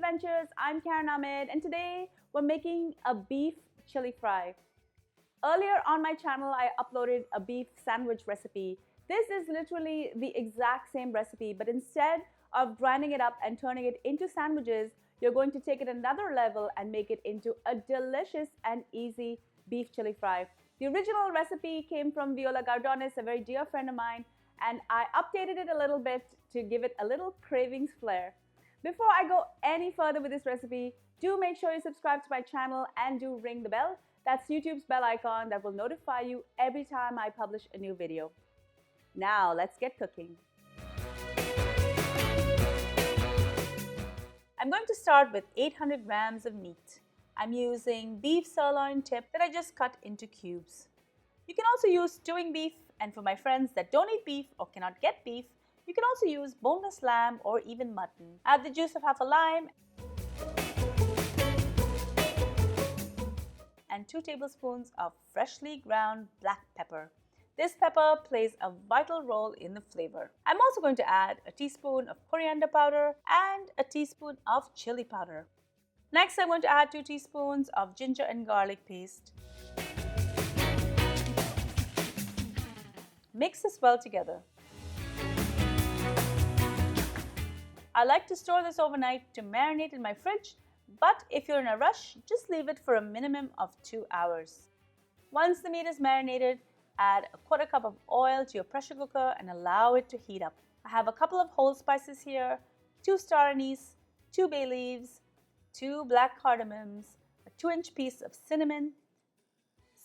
Adventures. I'm Ahmed, and today we're making a beef chili fry. Earlier on my channel, I uploaded a beef sandwich recipe. This is literally the exact same recipe, but instead of grinding it up and turning it into sandwiches, you're going to take it another level and make it into a delicious and easy beef chili fry. The original recipe came from Cardamons, a very dear friend of mine, and I updated it a little bit to give it a little Cravings flair. Before I go any further with this recipe, do make sure you subscribe to my channel and do ring the bell. That's YouTube's bell icon that will notify you every time I publish a new video. Now let's get cooking. I'm going to start with 800 grams of meat. I'm using beef sirloin tip that I just cut into cubes. You can also use stewing beef, and for my friends that don't eat beef or cannot get beef, you can also use boneless lamb or even mutton. Add the juice of half a lime and 2 tablespoons of freshly ground black pepper. This pepper plays a vital role in the flavor. I'm also going to add a teaspoon of coriander powder and a teaspoon of chili powder. Next, I'm going to add 2 teaspoons of ginger and garlic paste. Mix this well together. I like to store this overnight to marinate in my fridge, but if you're in a rush, just leave it for a minimum of 2 hours. Once the meat is marinated, add a 1/4 cup of oil to your pressure cooker and allow it to heat up. I have a couple of whole spices here, 2 star anise, 2 bay leaves, 2 black cardamoms, a 2-inch piece of cinnamon,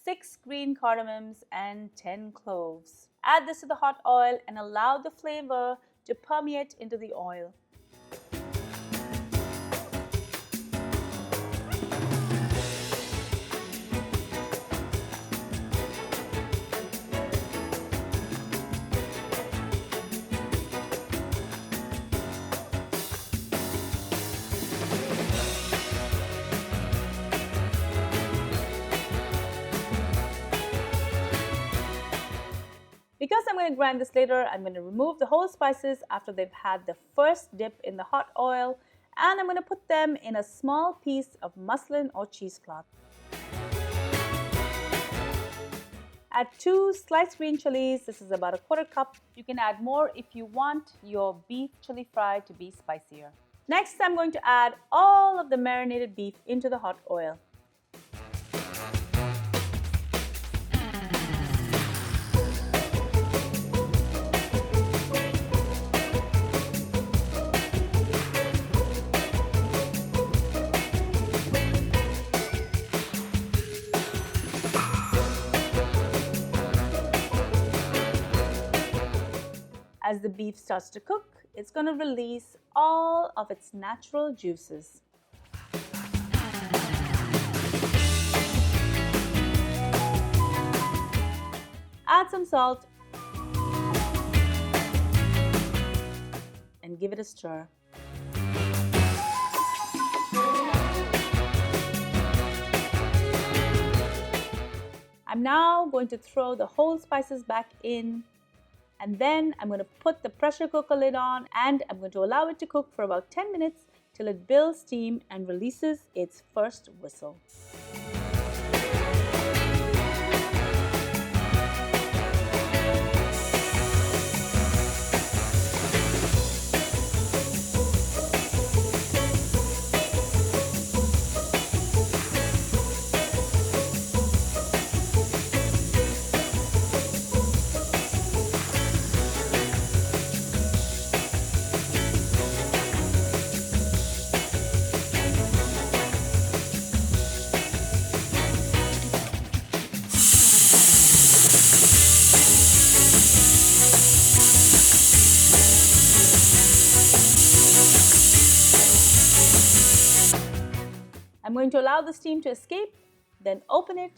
6 green cardamoms, and 10 cloves. Add this to the hot oil and allow the flavor to permeate into the oil. Because I'm going to grind this later, I'm going to remove the whole spices after they've had the first dip in the hot oil, and I'm going to put them in a small piece of muslin or cheesecloth. Add 2 sliced green chilies. This is about a 1/4 cup. You can add more if you want your beef chili fry to be spicier. Next, I'm going to add all of the marinated beef into the hot oil. As the beef starts to cook, it's going to release all of its natural juices. Add some salt and give it a stir. I'm now going to throw the whole spices back in, and then I'm going to put the pressure cooker lid on and I'm going to allow it to cook for about 10 minutes till it builds steam and releases its first whistle. I'm going to allow the steam to escape, then open it.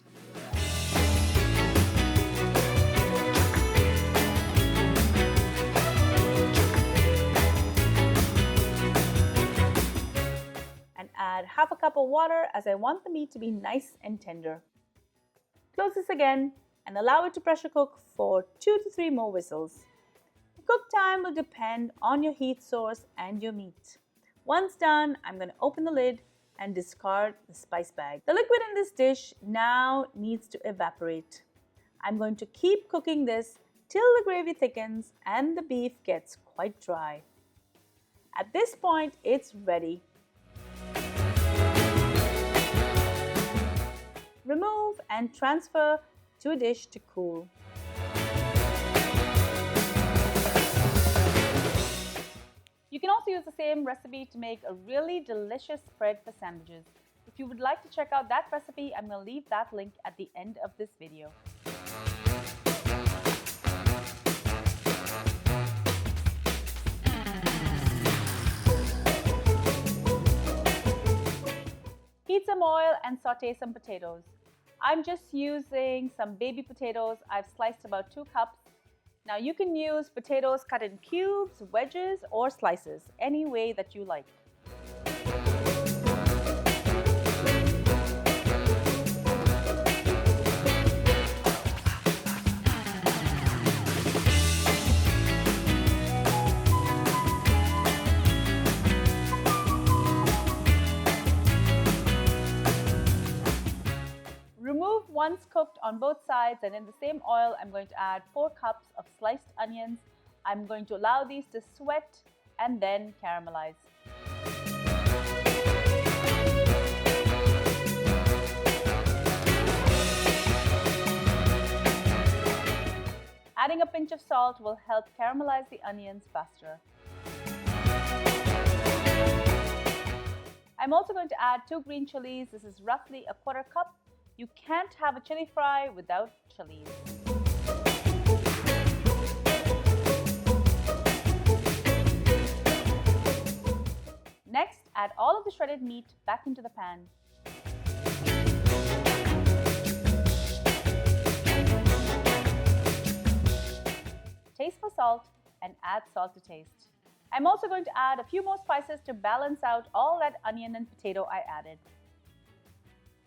And add half a cup of water as I want the meat to be nice and tender. Close this again and allow it to pressure cook for 2 to 3 more whistles. The cook time will depend on your heat source and your meat. Once done, I'm going to open the lid and discard the spice bag. The liquid in this dish now needs to evaporate. I'm going to keep cooking this till the gravy thickens and the beef gets quite dry. At this point, it's ready. Remove and transfer to a dish to cool. You can also use the same recipe to make a really delicious spread for sandwiches. If you would like to check out that recipe, I'm going to leave that link at the end of this video. Heat some oil and saute some potatoes. I'm just using some baby potatoes. I've sliced about 2 cups. Now you can use potatoes cut in cubes, wedges, or slices, any way that you like. Remove once cooked on both sides, and in the same oil I'm going to add 4 cups of sliced onions. I'm going to allow these to sweat and then caramelize. Adding a pinch of salt will help caramelize the onions faster. I'm also going to add 2 green chilies. This is roughly a 1/4 cup. You can't have a chili fry without chilies. Next, add all of the shredded meat back into the pan. Taste for salt and add salt to taste. I'm also going to add a few more spices to balance out all that onion and potato I added.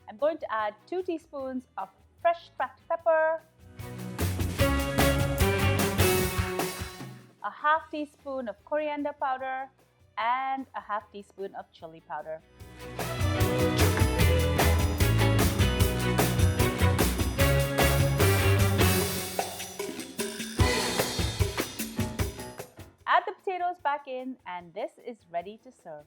I'm going to add 2 teaspoons of fresh cracked pepper, a ½ teaspoon of coriander powder, and a ½ teaspoon of chili powder. Add the potatoes back in, and this is ready to serve.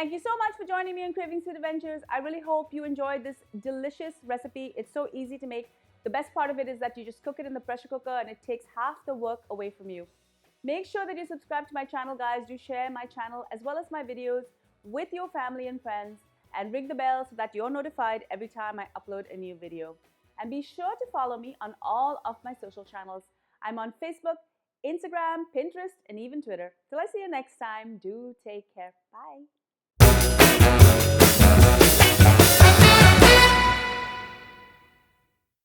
Thank you so much for joining me on Cravings Food Adventures. I really hope you enjoyed this delicious recipe. It's so easy to make. The best part of it is that you just cook it in the pressure cooker and it takes half the work away from you. Make sure that you subscribe to my channel, guys. Do share my channel as well as my videos with your family and friends, and ring the bell so that you're notified every time I upload a new video. And be sure to follow me on all of my social channels. I'm on Facebook, Instagram, Pinterest, and even Twitter. Till I see you next time, do take care. Bye.